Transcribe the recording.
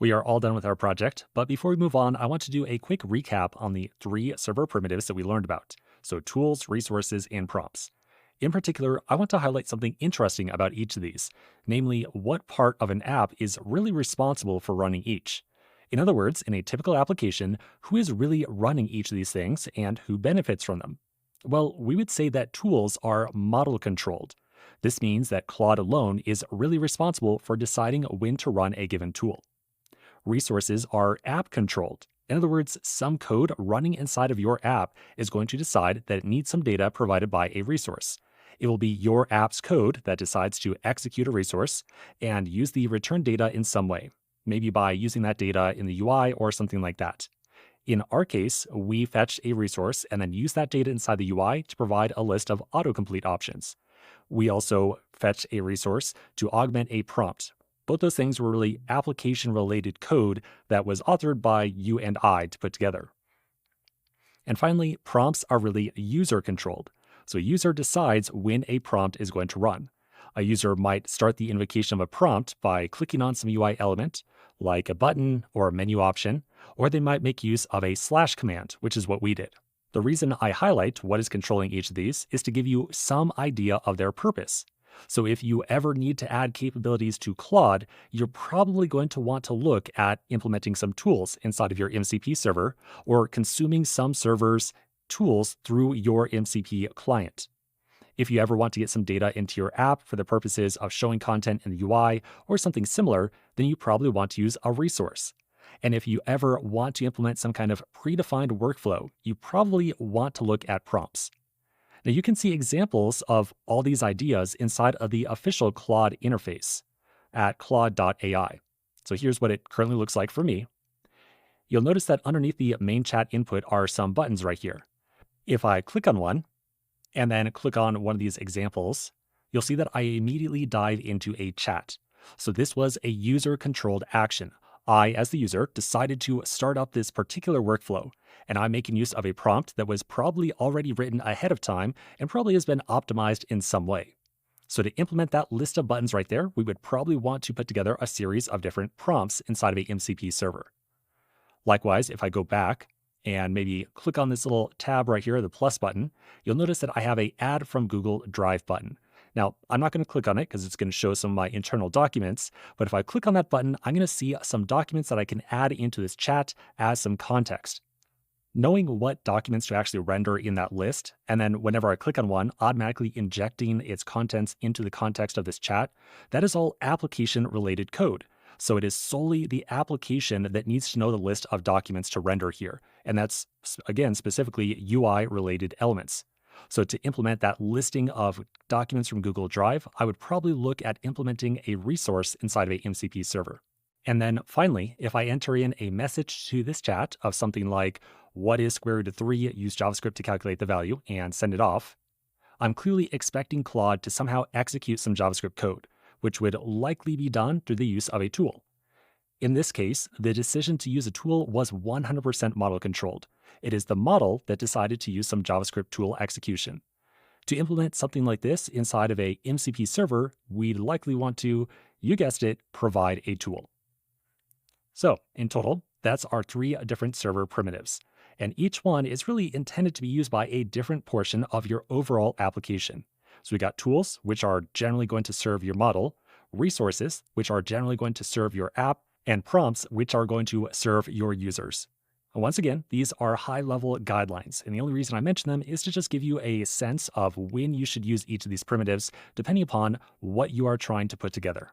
We are all done with our project, but before we move on, I want to do a quick recap on the three server primitives that we learned about. So tools, resources, and prompts. In particular, I want to highlight something interesting about each of these, namely what part of an app is really responsible for running each. In other words, in a typical application, who is really running each of these things and who benefits from them? Well, we would say that tools are model controlled. This means that Claude alone is really responsible for deciding when to run a given tool. Resources are app controlled. In other words, some code running inside of your app is going to decide that it needs some data provided by a resource. It will be your app's code that decides to execute a resource and use the return data in some way, maybe by using that data in the UI or something like that. In our case, we fetch a resource and then use that data inside the UI to provide a list of autocomplete options. We also fetch a resource to augment a prompt. Both those things were really application related code that was authored by you and I to put together. And finally, prompts are really user controlled. So a user decides when a prompt is going to run. A user might start the invocation of a prompt by clicking on some UI element, like a button or a menu option, or they might make use of a slash command, which is what we did. The reason I highlight what is controlling each of these is to give you some idea of their purpose. So if you ever need to add capabilities to Claude, you're probably going to want to look at implementing some tools inside of your MCP server or consuming some servers' tools through your MCP client. If you ever want to get some data into your app for the purposes of showing content in the UI or something similar, then you probably want to use a resource. And if you ever want to implement some kind of predefined workflow, you probably want to look at prompts. Now you can see examples of all these ideas inside of the official Claude interface at claude.ai. So here's what it currently looks like for me. You'll notice that underneath the main chat input are some buttons right here. If I click on one and then click on one of these examples, you'll see that I immediately dive into a chat. So this was a user-controlled action. I, as the user, decided to start up this particular workflow, and I'm making use of a prompt that was probably already written ahead of time and probably has been optimized in some way. So to implement that list of buttons right there, we would probably want to put together a series of different prompts inside of a MCP server. Likewise, if I go back and maybe click on this little tab right here, the plus button, you'll notice that I have a Add from Google Drive button. Now, I'm not going to click on it because it's going to show some of my internal documents, but if I click on that button, I'm going to see some documents that I can add into this chat as some context. Knowing what documents to actually render in that list, and then whenever I click on one, automatically injecting its contents into the context of this chat, that is all application-related code. So it is solely the application that needs to know the list of documents to render here. And that's, again, specifically UI-related elements. So to implement that listing of documents from Google Drive, I would probably look at implementing a resource inside of a MCP server. And then finally, if I enter in a message to this chat of something like, what is square root of 3, use JavaScript to calculate the value, and send it off, I'm clearly expecting Claude to somehow execute some JavaScript code, which would likely be done through the use of a tool. In this case, the decision to use a tool was 100% model controlled. It is the model that decided to use some JavaScript tool execution. To implement something like this inside of a MCP server, we'd likely want to, you guessed it, provide a tool. So in total, that's our three different server primitives. And each one is really intended to be used by a different portion of your overall application. So we got tools, which are generally going to serve your model, resources, which are generally going to serve your app, and prompts, which are going to serve your users. Once again, these are high-level guidelines, and the only reason I mention them is to just give you a sense of when you should use each of these primitives, depending upon what you are trying to put together.